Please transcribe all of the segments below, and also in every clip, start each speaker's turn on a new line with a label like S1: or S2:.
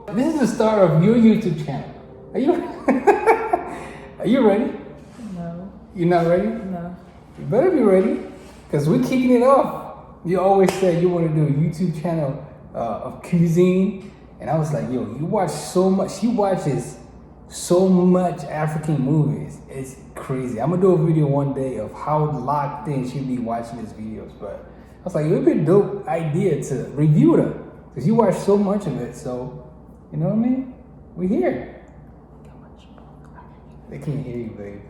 S1: This is the start of your YouTube channel. Are you Are you ready?
S2: No.
S1: You're not ready?
S2: No.
S1: You better be ready, because we're kicking it off. You always said you want to do a YouTube channel of cuisine, and I was like, yo, you watch so much. She watches so much African movies. It's crazy. I'm gonna do a video one day of how locked in she'll be watching these videos, but I was like, it would be a dope idea to review them, because you watch so much of it, so, you know what I mean? We're here. They can't hear you, babe.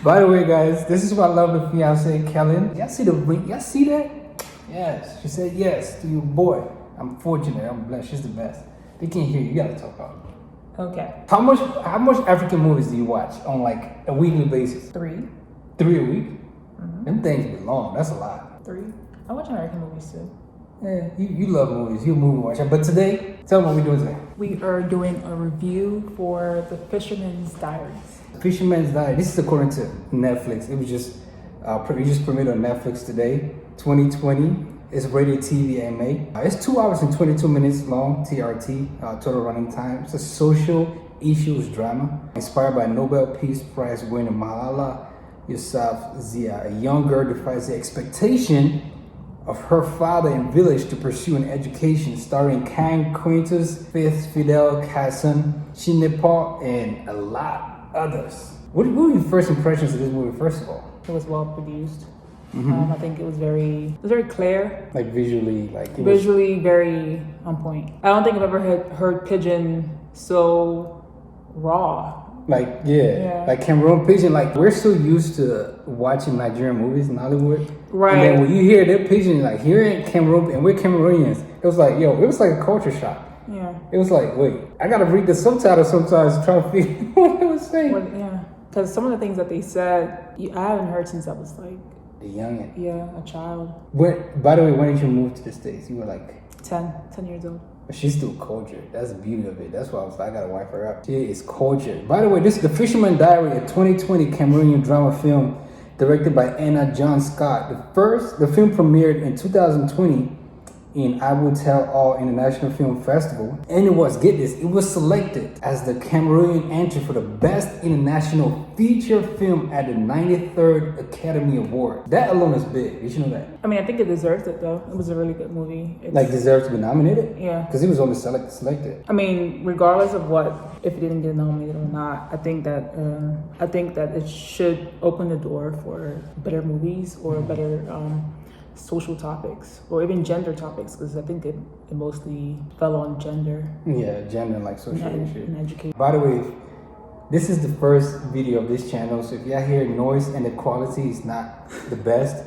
S1: By the way, guys, this is my lovely fiance, Kellen. Y'all see the ring? Y'all see that? Yes. She said yes to your boy. I'm fortunate. I'm blessed. She's the best. They can't hear you. You gotta talk out.
S2: Okay.
S1: How much African movies do you watch on like a weekly basis?
S2: 3.
S1: 3 a week? Them things be long. That's a lot.
S2: 3. I watch American movies too.
S1: Yeah, you love movies. You're a movie watcher. But today, tell them what we're doing today.
S2: We are doing a review for the Fisherman's Diaries.
S1: Fisherman's Diary. This is according to Netflix. It was just premiered on Netflix today, 2020. It's rated TV AMA. It's 2 hours and 22 minutes long, TRT, total running time. It's a social issues drama inspired by Nobel Peace Prize winner Malala Yousafzai. A young girl defies the expectation of her father and village to pursue an education, starring Kang Quintus, Fidel Kasson, Chinepa, and a lot others. What were your first impressions of this movie, first of all?
S2: It was well produced. I think it was very clear.
S1: Like visually,
S2: Visually very on point. I don't think I've ever heard Pidgin so raw.
S1: Like Cameroon Pidgin. Like, we're so used to watching Nigerian movies in Hollywood,
S2: right?
S1: And then when you hear their Pidgin, like here in Cameroon, and we're Cameroonians, it was like, yo, it was like a culture shock.
S2: Yeah.
S1: It was like, wait, I gotta read the subtitles sometimes to try to figure what it was saying.
S2: Well, yeah, because some of the things that they said, I haven't heard since I was like
S1: a youngin'.
S2: Yeah, a child.
S1: By the way, when did you move to the States? You were like
S2: 10 years old.
S1: But she's still cultured. That's the beauty of it. That's why I was like, I gotta wipe her up. She is cultured. By the way, this is The Fisherman Diary, a 2020 Cameroonian drama film directed by Enah Johnscot. The film premiered in 2020 in I Will Tell All International Film Festival, and it was selected as the Cameroonian entry for the Best International Feature Film at the 93rd Academy Award. That alone is big. Did you know that?
S2: I mean, I think it deserves it though. It was a really good movie.
S1: Deserves to be nominated?
S2: Yeah.
S1: Because it was only selected.
S2: I mean, regardless of if it didn't get nominated or not, I think that it should open the door for better movies or better social topics or even gender topics, because I think it mostly fell on gender.
S1: Yeah, gender and like social issues
S2: and education.
S1: By the way, this is the first video of this channel, so if y'all hear noise and the quality is not the best,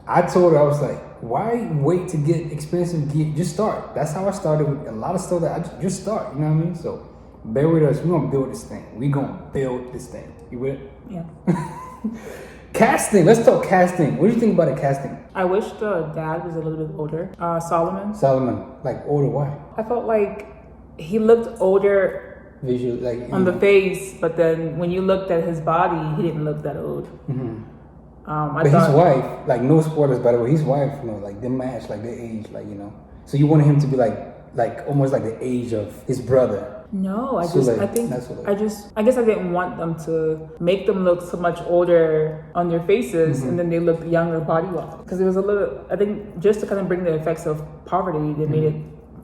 S1: I told her, I was like, why wait to get expensive gear? Just start. That's how I started with a lot of stuff that I just start, you know what I mean? So bear with us. We're gonna build this thing. You with it?
S2: Yeah.
S1: Casting. Let's talk casting. What do you think about the casting?
S2: I wish the dad was a little bit older.
S1: Solomon. Like older, why?
S2: I felt like he looked older
S1: visually, like
S2: on the face, but then when you looked at his body, he didn't look that old.
S1: But his wife, like, no spoilers by the way, his wife, you know, like they match, like their age, like, you know. So you wanted him to be like almost like the age of his brother.
S2: No, I
S1: so
S2: guess I didn't want them to make them look so much older on their faces and then they look younger body-wise. Because it was a little, I think, just to kind of bring the effects of poverty, they made it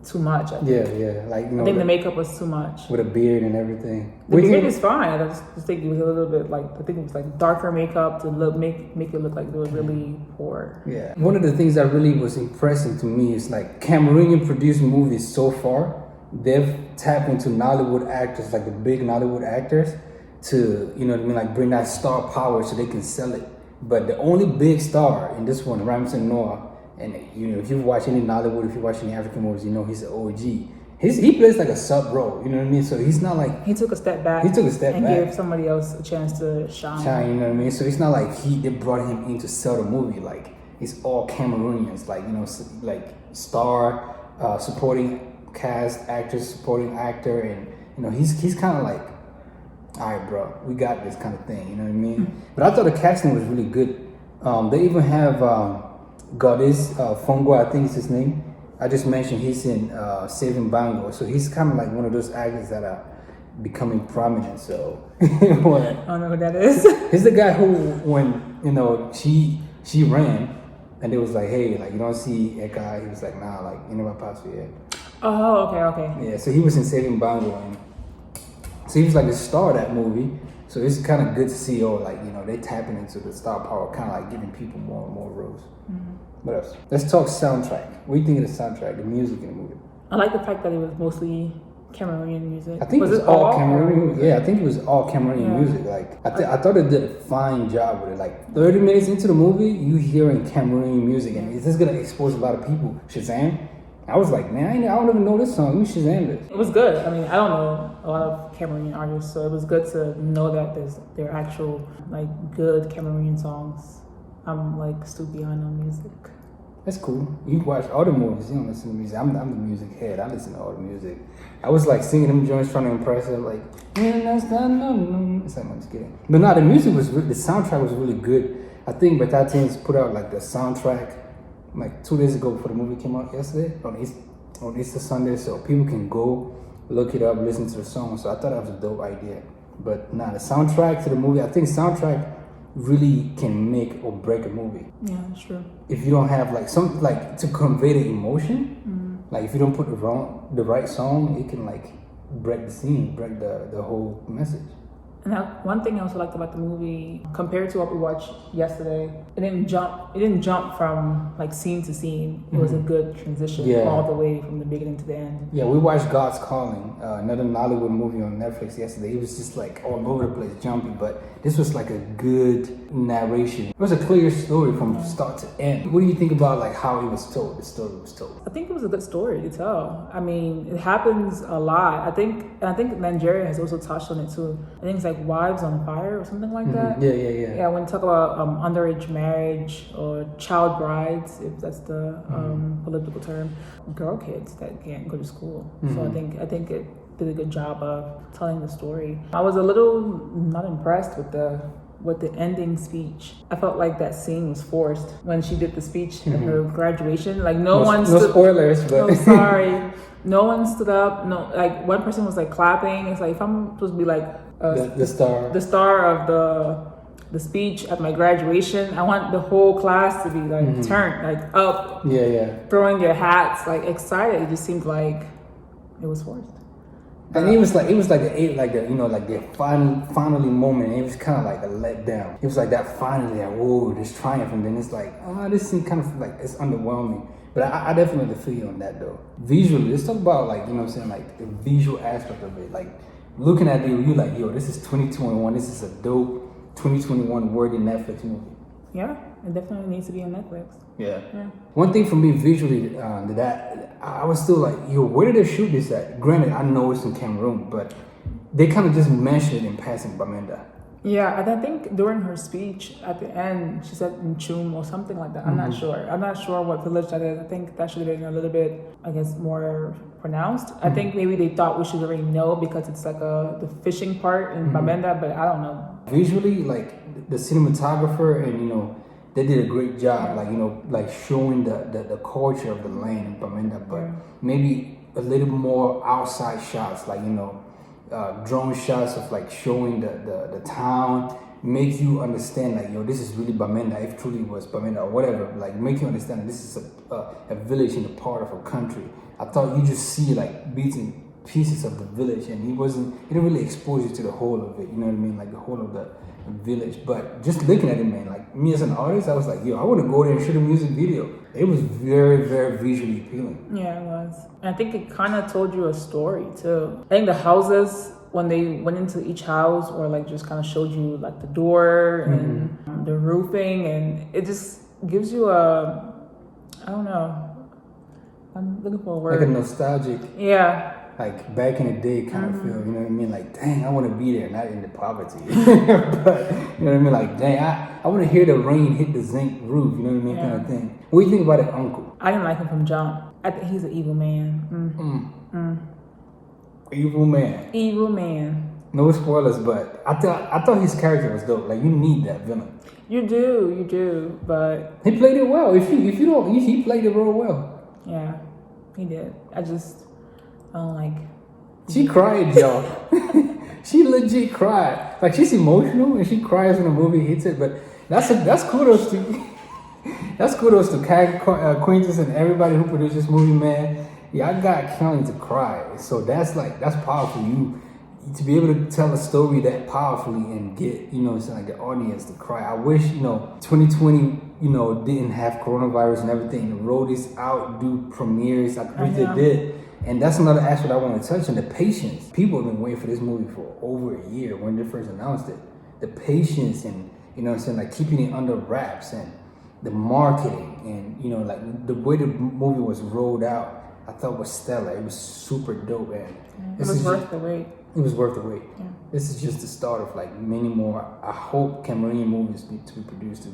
S2: too much.
S1: Yeah, like, you know,
S2: I think the makeup was too much.
S1: With a beard and everything.
S2: The beard is fine. I just think it was a little bit like, I think it was like darker makeup to make it look like they were really poor.
S1: Yeah. One of the things that really was impressive to me is like Cameroonian produced movies so far, they've tapped into Nollywood actors, like the big Nollywood actors, to, you know what I mean, like bring that star power so they can sell it. But the only big star in this one, Ramson Noah, and you know, if you watch any Nollywood, if you watch any African movies, you know he's an OG. He plays like a sub role, you know what I mean? So he's not like...
S2: He took a step back.
S1: and
S2: gave somebody else a chance to shine.
S1: You know what I mean? So it's not like they brought him in to sell the movie. Like, it's all Cameroonians, like, you know, like star, supporting cast, actors, supporting actor, and, you know, he's kind of like, all right, bro, we got this kind of thing, you know what I mean? But I thought the casting was really good. They even have Goddess Fongo, I think is his name. I just mentioned he's in Saving Bango, so he's kind of like one of those actors that are becoming prominent. So what?
S2: I don't know who that is.
S1: He's the guy who, when she ran, and it was like, hey, like you don't see a guy. He was like, nah, like you never passed yet.
S2: Oh, okay.
S1: Yeah, so he was in Saving Bango, and so he was like the star of that movie. So it's kind of good to see, like they tapping into the star power, kind of like giving people more and more roles. What else? Let's talk soundtrack. What do you think of the soundtrack, the music in the movie?
S2: I like the fact that it was mostly Cameroonian music.
S1: I think it was all Cameroonian. Yeah, I think it was all Cameroonian music. Like I thought it did a fine job with it. Like 30 minutes into the movie, you hearing Cameroonian music, and it's just gonna expose a lot of people. Shazam. I was like, man, I don't even know this song. Let me Shazam this.
S2: It was good. I mean, I don't know a lot of Cameroonian artists, so it was good to know that there are actual like good Cameroonian songs. I'm like still behind on music.
S1: That's cool. You watch all the movies. You don't listen to music. I'm the music head. I listen to all the music. I was like singing them joints, trying to impress her. Like, it's like, I'm just kidding. But no, the music was the soundtrack was really good. I think Batatins put out like the soundtrack like 2 days ago before the movie came out yesterday on Easter Sunday, so people can go look it up, listen to the song. So I thought that was a dope idea. But nah, the soundtrack to the movie, I think soundtrack really can make or break a movie.
S2: Yeah, that's true.
S1: If you don't have like some like to convey the emotion, like if you don't put the right song, it can like break the scene, break the whole message.
S2: And one thing I also liked about the movie, compared to what we watched yesterday, it didn't jump from like scene to scene. It was a good transition all the way from the beginning to the end.
S1: Yeah, we watched God's Calling, another Nollywood movie on Netflix yesterday. It was just like all over the place, jumpy, but this was like a good narration. It was a clear story from start to end. What do you think about like how it was told, the story was told?
S2: I think it was a good story to tell. I mean, it happens a lot. I think Nigeria has also touched on it too. I think it's like Wives on Fire or something like that.
S1: Yeah.
S2: Yeah, when you talk about underage marriage or child brides, if that's the political term, girl kids that can't go to school. So I think it did a good job of telling the story. I was a little not impressed with the ending speech. I felt like that scene was forced when she did the speech at her graduation. Like no
S1: spoilers, but
S2: no, sorry. No one stood up. No, like one person was like clapping. It's like if I'm supposed to be like
S1: the
S2: star of the speech at my graduation, I want the whole class to be like turned like up.
S1: Yeah.
S2: Throwing their hats, like excited. It just seemed like it was forced.
S1: And it was like the finally moment. It was kind of like a letdown. It was like that finally, like, whoa, this triumph, and then it's like, this thing kind of like it's underwhelming. But I definitely feel you on that though. Visually, let's talk about like what I'm saying, like the visual aspect of it. Like looking at it, you're like, yo, this is 2021. This is a dope 2021 worthy Netflix movie.
S2: Yeah, it definitely needs to be on Netflix.
S1: Yeah. One thing for me visually, that I was still like, yo, where did they shoot this at? Granted, I know it's in Cameroon, but they kind of just mentioned it in passing Bamenda.
S2: Yeah, and I think during her speech at the end, she said Nchum or something like that. I'm not sure. I'm not sure what village that is. I think that should have been a little bit, I guess, more pronounced. I think maybe they thought we should already know because it's like the fishing part in Bamenda, but I don't know.
S1: Visually, like the cinematographer and they did a great job, like showing the culture of the land in Bamenda, but maybe a little more outside shots, like drone shots of like showing the town, make you understand like, yo, this is really Bamenda, if truly it was Bamenda or whatever, like make you understand that this is a village in a part of a country. I thought you just see like bits and pieces of the village, and he didn't really expose you to the whole of it, you know what I mean, like the whole of the village. But just looking at it, man, like me as an artist, I was like, yo, I want to go there and shoot a music video. It was very, very visually appealing.
S2: Yeah, it was. And I think it kind of told you a story too. I think the houses, when they went into each house, or like just kind of showed you like the door and the roofing, and it just gives you I don't know, I'm looking for a word.
S1: Like a nostalgic.
S2: Yeah.
S1: Like back in the day kind of feel, you know what I mean? Like, dang, I want to be there, not in the poverty. But, you know what I mean? Like, dang, I want to hear the rain hit the zinc roof, you know what I mean? Kind of thing. What do you think about that uncle?
S2: I didn't like him from jump. I think he's an evil man.
S1: Evil man.
S2: Evil man.
S1: No spoilers, but I thought his character was dope. Like, you need that villain.
S2: You do, but
S1: he played it well. If you don't, he played it real well.
S2: Yeah. He did. I don't like.
S1: She cried, y'all. She legit cried. Like, she's emotional and she cries when a movie hits it. But that's kudos to that's kudos to Kang Quintus and everybody who produced this movie, man. Yeah, I got Kelly to cry. So that's powerful. You to be able to tell a story that powerfully and get, like the audience to cry. I wish, 2020, didn't have coronavirus and everything. To roll this out, do premieres like we did. And that's another aspect I want to touch on, the patience. People have been waiting for this movie for over a year when they first announced it. The patience and, like keeping it under wraps and the marketing and, like the way the movie was rolled out, I thought was stellar. It was super dope. And
S2: it was worth the wait.
S1: It was worth the wait.
S2: Yeah.
S1: This is just the start of like many more. I hope Cameroonian movies to be produced to,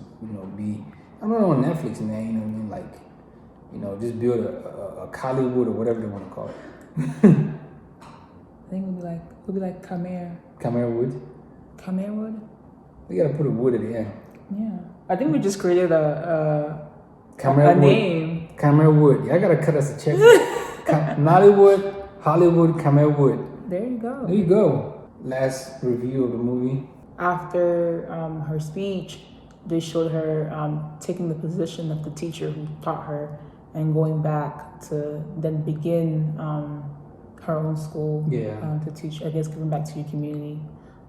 S1: be, I don't know, on Netflix, man, you know what I mean? Like, just build a Hollywood or whatever they want to call it.
S2: I think we'll be like Khmer.
S1: Khmerwood.
S2: Khmerwood?
S1: We gotta put a wood at the end.
S2: Yeah. I think we just created a name.
S1: Khmerwood. Y'all gotta cut us a check. Nollywood, Hollywood, Khmerwood.
S2: There you go.
S1: There you go. Last review of the movie.
S2: After her speech, they showed her taking the position of the teacher who taught her and going back to then begin her own school to teach, I guess, giving back to your community.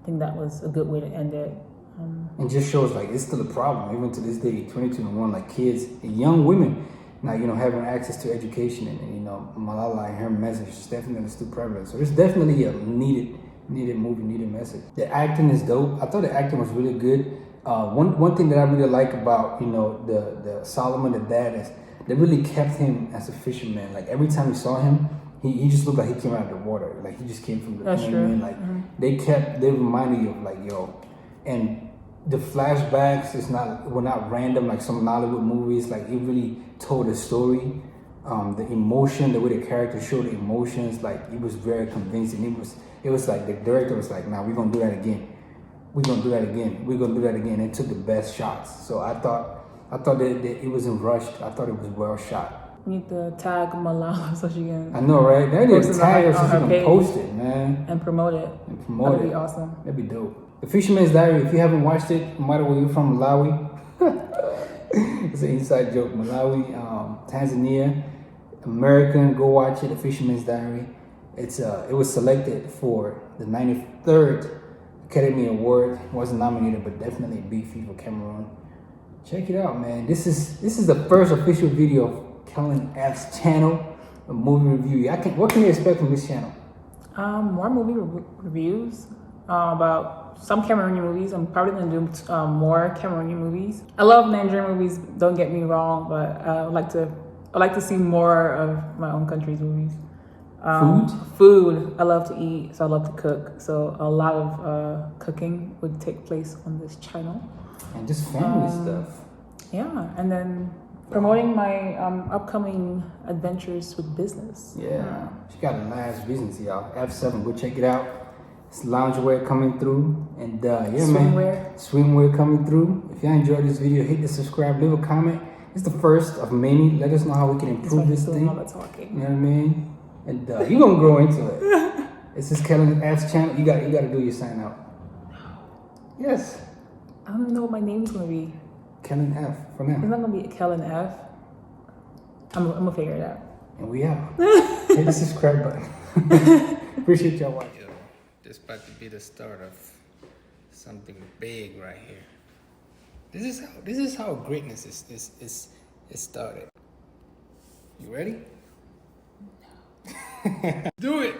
S2: I think that was a good way to end it.
S1: And just shows like it's still a problem, even to this day, 2021, like kids and young women now, having access to education and Malala and her message is definitely still prevalent. So there's definitely a needed movie, needed message. The acting is dope. I thought the acting was really good. One thing that I really like about, the Solomon, the dad, is they really kept him as a fisherman. Like every time you saw him, he just looked like he came out of the water. Like he just came from the,
S2: That's true.
S1: Like they reminded you of like, and the flashbacks were not random like some Nollywood movies. Like it really told a story. The emotion, the way the characters showed the emotions, like it was very convincing. It was like the director was like, "Nah, we're gonna do that again. We're gonna do that again. We're gonna do that again." And took the best shots. So I thought that it wasn't rushed. I thought it was well shot.
S2: We need to tag Malala so she can.
S1: I know, right? They need to tag her so she can
S2: page
S1: post it, man.
S2: And promote it. That'd be awesome.
S1: That'd be dope. The Fisherman's Diary, if you haven't watched it, no matter where you're from, Malawi, it's an inside joke. Malawi, Tanzania, American, go watch it. The Fisherman's Diary. It was selected for the 93rd Academy Award. Wasn't nominated, but definitely a big feat for Cameroon. Check it out, man. This is the first official video of Kellen F's channel, a movie review. What can you expect from this channel?
S2: More movie reviews about some Cameroonian movies. I'm probably gonna do more Cameroonian movies. I love Nigerian movies. Don't get me wrong, but I like to see more of my own country's movies. Food. I love to eat, so I love to cook. So a lot of cooking would take place on this channel.
S1: And just family stuff.
S2: Yeah, and then promoting my upcoming adventures with business.
S1: Yeah, she got a nice business, y'all. F7, go check it out. It's loungewear coming through, and swimwear coming through. If y'all enjoyed this video, hit the subscribe, leave a comment. It's the first of many. Let us know how we can improve this thing.
S2: All the talking.
S1: You know what I mean? And you're gonna grow into it. It's just Kellen F's channel. You got to do your sign out. Yes.
S2: I don't even know what my name's gonna be.
S1: Kellen F for now.
S2: It's not gonna be Kellen F. I'm gonna figure it out.
S1: And we out. Hit the subscribe button. Appreciate y'all watching. This about to be the start of something big right here. This is how greatness is started. You ready? Do it.